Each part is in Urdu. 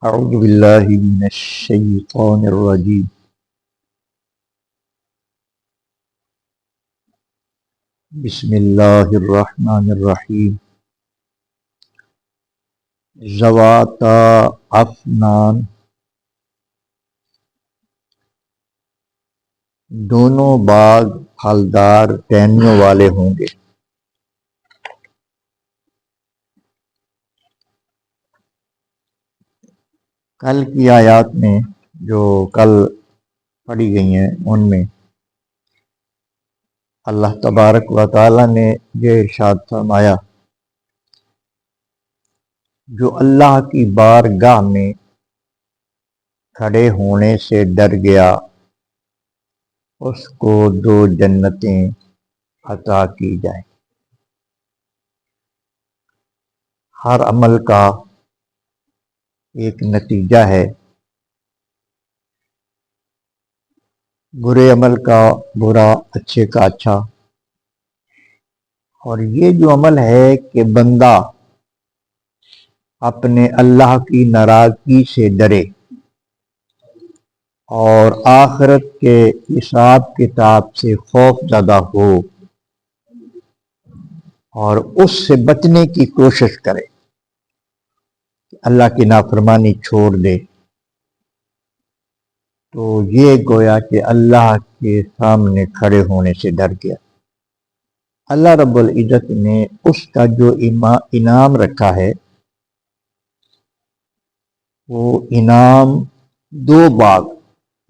اعوذ باللہ من الشیطان الرجیم بسم اللہ الرحمن الرحیم ذواتا افنان، دونوں باغ پھلدار ٹہنیوں والے ہوں گے۔ کل کی آیات میں جو کل پڑھی گئی ہیں ان میں اللہ تبارک و تعالی نے یہ ارشاد فرمایا، جو اللہ کی بارگاہ میں کھڑے ہونے سے ڈر گیا اس کو دو جنتیں عطا کی جائیں۔ ہر عمل کا ایک نتیجہ ہے، برے عمل کا برا، اچھے کا اچھا۔ اور یہ جو عمل ہے کہ بندہ اپنے اللہ کی ناراضگی سے ڈرے اور آخرت کے حساب کتاب سے خوف زدہ ہو اور اس سے بچنے کی کوشش کرے، اللہ کی نافرمانی چھوڑ دے، تو یہ گویا کہ اللہ کے سامنے کھڑے ہونے سے ڈر گیا۔ اللہ رب العزت نے اس کا جو انعام رکھا ہے وہ انعام دو باغ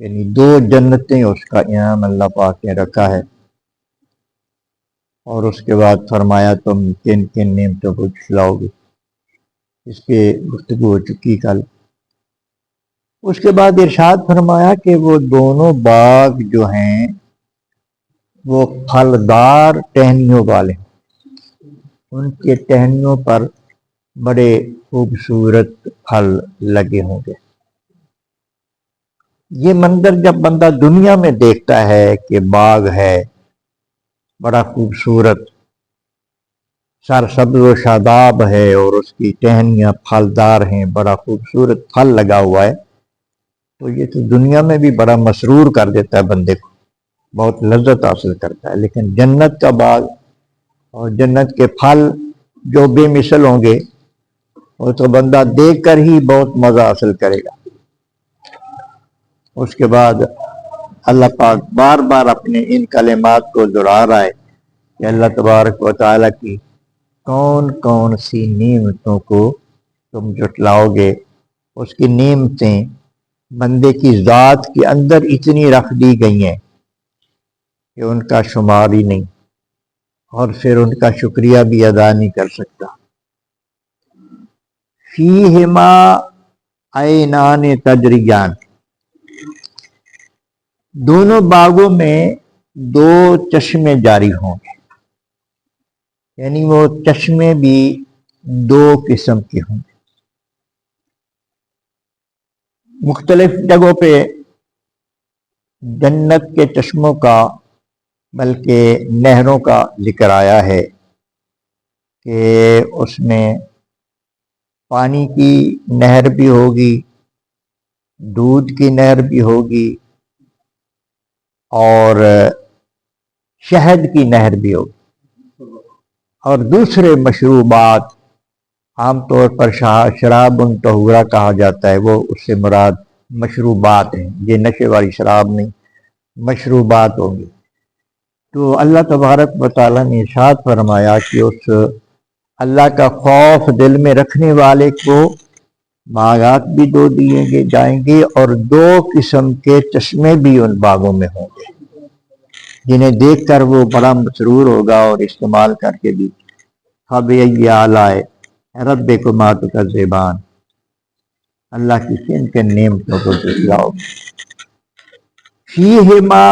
یعنی دو جنتیں، اس کا انعام اللہ پاک نے رکھا ہے۔ اور اس کے بعد فرمایا تم کن کن نعمتوں کو جھٹلاؤ گے، اس پہ گفتگو ہو چکی کل۔ اس کے بعد ارشاد فرمایا کہ وہ دونوں باغ جو ہیں وہ پھلدار ٹہنیوں والے ہیں، ان کے ٹہنیوں پر بڑے خوبصورت پھل لگے ہوں گے۔ یہ منظر جب بندہ دنیا میں دیکھتا ہے کہ باغ ہے بڑا خوبصورت، سرسبز و شاداب ہے اور اس کی ٹہنیاں پھلدار ہیں، بڑا خوبصورت پھل لگا ہوا ہے، تو یہ تو دنیا میں بھی بڑا مسرور کر دیتا ہے بندے کو، بہت لذت حاصل کرتا ہے۔ لیکن جنت کا باغ اور جنت کے پھل جو بے مثل ہوں گے وہ تو بندہ دیکھ کر ہی بہت مزہ حاصل کرے گا۔ اس کے بعد اللہ پاک بار بار اپنے ان کلمات کو دہرا رہا ہے کہ اللہ تبارک و تعالیٰ کی کون کون سی نعمتوں کو تم جھٹلاؤ گے۔ اس کی نعمتیں بندے کی ذات کے اندر اتنی رکھ دی گئی ہیں کہ ان کا شمار ہی نہیں، اور پھر ان کا شکریہ بھی ادا نہیں کر سکتا۔ فیہما عینان تجریان، دونوں باغوں میں دو چشمے جاری ہوں گے، یعنی وہ چشمے بھی دو قسم کے ہوں گے۔ مختلف جگہوں پہ جنت کے چشموں کا بلکہ نہروں کا ذکر آیا ہے کہ اس میں پانی کی نہر بھی ہوگی، دودھ کی نہر بھی ہوگی اور شہد کی نہر بھی ہوگی، اور دوسرے مشروبات، عام طور پر شراب طہورہ کہا جاتا ہے، وہ اس سے مراد مشروبات ہیں، یہ نشے والی شراب نہیں، مشروبات ہوں گی۔ تو اللہ تبارک و تعالیٰ نے ارشاد فرمایا کہ اس اللہ کا خوف دل میں رکھنے والے کو باغات بھی دو دیے جائیں گے اور دو قسم کے چشمے بھی ان باغوں میں ہوں گے، جنہیں دیکھ کر وہ بڑا مسرور ہوگا اور استعمال کر کے بھی فَبِأَيِّ آلَاءِ رَبِّكُمَا تُكَذِّبَانِ، اللہ کی کن کن نعمتوں کو جھٹلاؤ۔ فِيهِمَا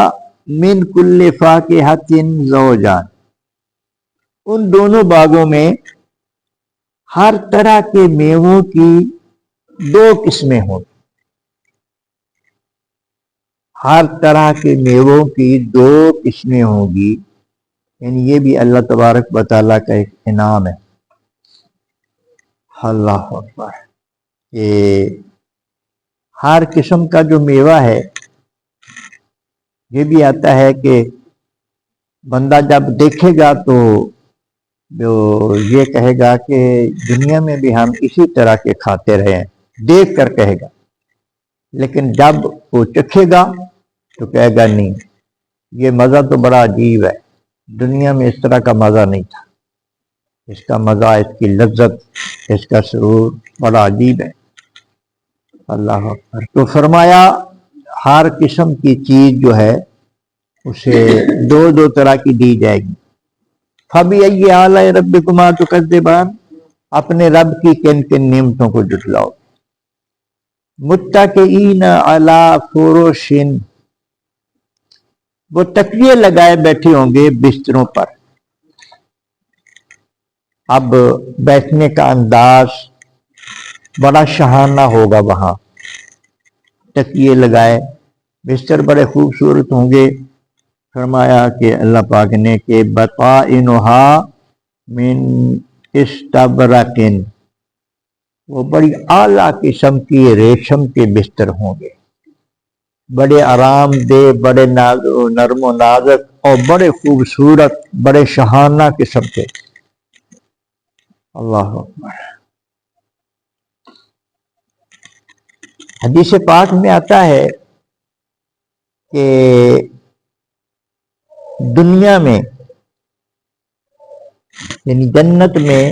مِن كُلِّ فَاكِهَةٍ زَوْجَانِ، ان دونوں باغوں میں ہر طرح کے میووں کی دو قسمیں ہوں گی، ہر طرح کے میووں کی دو قسمیں ہوں گی، یعنی یہ بھی اللہ تبارک و تعالیٰ کا ایک انعام ہے۔ اللہ اکبر، کہ ہر قسم کا جو میوہ ہے یہ بھی آتا ہے کہ بندہ جب دیکھے گا تو جو یہ کہے گا کہ دنیا میں بھی ہم اسی طرح کے کھاتے رہے ہیں، دیکھ کر کہے گا، لیکن جب وہ چکھے گا تو کہے گا نہیں، یہ مزہ تو بڑا عجیب ہے، دنیا میں اس طرح کا مزہ نہیں تھا، اس کا مزہ، اس کی لذت، اس کا سرور بڑا عجیب ہے۔ اللہ اکبر۔ تو فرمایا ہر قسم کی چیز جو ہے اسے دو طرح کی دی جائے گی۔ فَبِأَيِّ آلَاءِ رَبِّكُمَا تُكَذِّبَانِ، اپنے رب کی کن کن نعمتوں کو جھٹلاؤ۔ متکئین علی فرش، وہ تکیے لگائے بیٹھے ہوں گے بستروں پر۔ اب بیٹھنے کا انداز بڑا شاہانہ ہوگا وہاں، تکیے لگائے، بستر بڑے خوبصورت ہوں گے۔ فرمایا کہ اللہ پاک نے کہ بطائنہا من استبرق، وہ بڑی اعلیٰ قسم کی ریشم کے بستر ہوں گے، بڑے آرام دہ، بڑے نرم و نازک اور بڑے خوبصورت، بڑے شاہانہ قسم کے۔ اللہ اکبر۔ حدیث پاک میں آتا ہے کہ دنیا میں یعنی جنت میں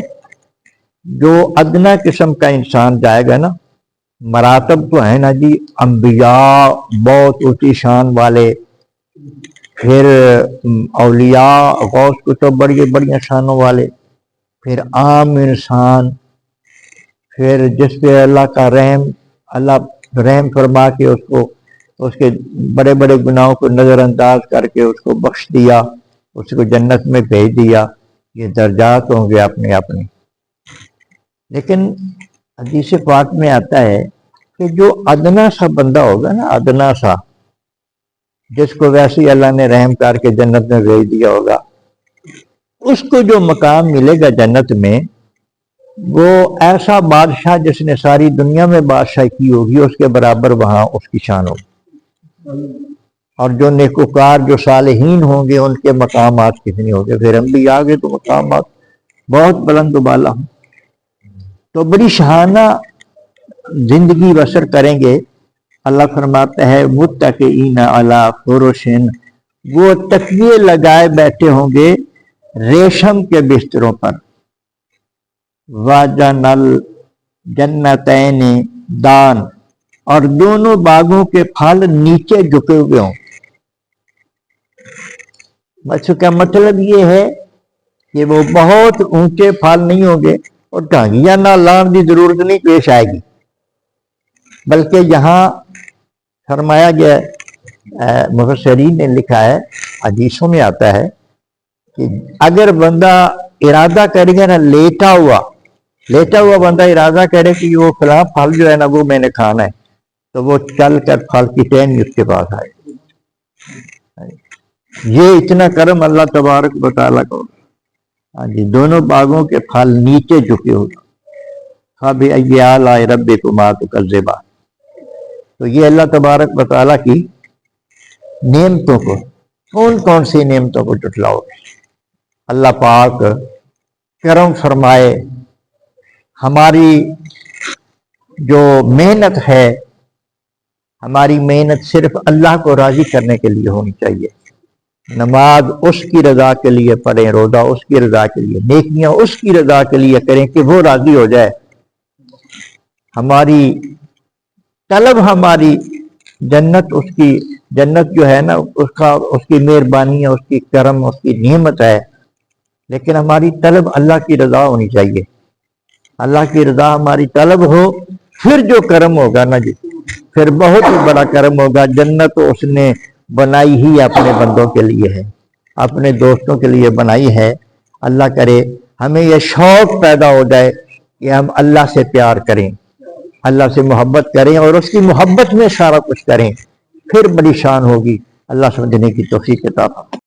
جو ادنا قسم کا انسان جائے گا نا، مراتب تو ہیں نا جی، انبیاء بہت اونچی شان والے، پھر اولیاء غوث کتب بڑی بڑی شانوں والے، پھر عام انسان، پھر جس پہ اللہ کا رحم، اللہ رحم فرما کے اس کو اس کے بڑے بڑے گناہوں کو نظر انداز کر کے اس کو بخش دیا، اس کو جنت میں بھیج دیا۔ یہ درجات ہوں گے اپنے اپنے۔ لیکن حدیث پاک میں آتا ہے کہ جو ادنا سا بندہ ہوگا نا، ادنا سا، جس کو ویسے ہی اللہ نے رحم کر کے جنت میں بھیج دیا ہوگا، اس کو جو مقام ملے گا جنت میں، وہ ایسا بادشاہ جس نے ساری دنیا میں بادشاہ کی ہوگی اس کے برابر وہاں اس کی شان ہوگی۔ اور جو نیکوکار، جو صالحین ہوں گے، ان کے مقامات کتنے ہوں گے، پھر ہم بھی آگے تو مقامات بہت بلند و بالا ہوں۔ تو بڑی شاہانہ زندگی بسر کریں گے۔ اللہ فرماتا ہے متکئین علی فرش، وہ تکیے لگائے بیٹھے ہوں گے ریشم کے بستروں پر۔ وَجَنَ الْجَنَّتَيْنِ دان، اور دونوں باغوں کے پھل نیچے جھکے ہوئے ہوں۔ بس کا مطلب یہ ہے کہ وہ بہت اونچے پھل نہیں ہوں گے اور ٹانگیاں نہ لان کی ضرورت نہیں پیش آئے گی، بلکہ یہاں فرمایا گیا، مفسرین نے لکھا ہے، حدیثوں میں آتا ہے کہ اگر بندہ ارادہ کرے گا نا، لیٹا ہوا بندہ ارادہ کرے کہ وہ فلاں پھل جو ہے نا وہ میں نے کھانا ہے، تو وہ چل کر پھل کی ٹہنی اس کے پاس آئے۔ یہ اتنا کرم اللہ تبارک و تعالیٰ کو۔ ہاں جی، دونوں باغوں کے پھل نیچے جھکے ہوئے۔ فَبِأَيِّ آلَاءِ رَبِّكُمَا تُكَذِّبَانِ، تو یہ اللہ تبارک و تعالیٰ کی نعمتوں کو، کون سی نعمتوں کو جھٹلاؤ گے؟ اللہ پاک کرم فرمائے، ہماری جو محنت ہے، ہماری محنت صرف اللہ کو راضی کرنے کے لیے ہونی چاہیے۔ نماز اس کی رضا کے لیے پڑھیں، روزہ اس کی رضا کے لیے، نیکیاں اس کی رضا کے لیے کریں کہ وہ راضی ہو جائے۔ ہماری طلب، ہماری جنت، اس کی جنت جو ہے نا، اس کی مہربانی ہے، اس کی کرم، اس کی نعمت ہے، لیکن ہماری طلب اللہ کی رضا ہونی چاہیے۔ اللہ کی رضا ہماری طلب ہو، پھر جو کرم ہوگا نا جی، پھر بہت ہی بڑا کرم ہوگا۔ جنت اس نے بنائی ہی اپنے بندوں کے لیے ہے، اپنے دوستوں کے لیے بنائی ہے۔ اللہ کرے ہمیں یہ شوق پیدا ہو جائے کہ ہم اللہ سے پیار کریں، اللہ سے محبت کریں اور اس کی محبت میں سارا کچھ کریں، پھر بڑی شان ہوگی۔ اللہ سمجھنے کی توفیق عطا فرمائے۔